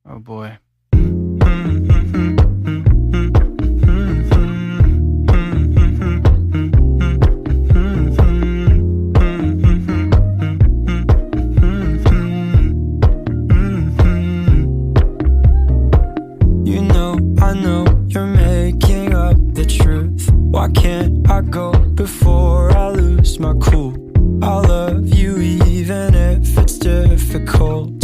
Oh boy. You know, I know you're making up the truth. Why can't I go before I lose my cool? I love you even if it's difficult.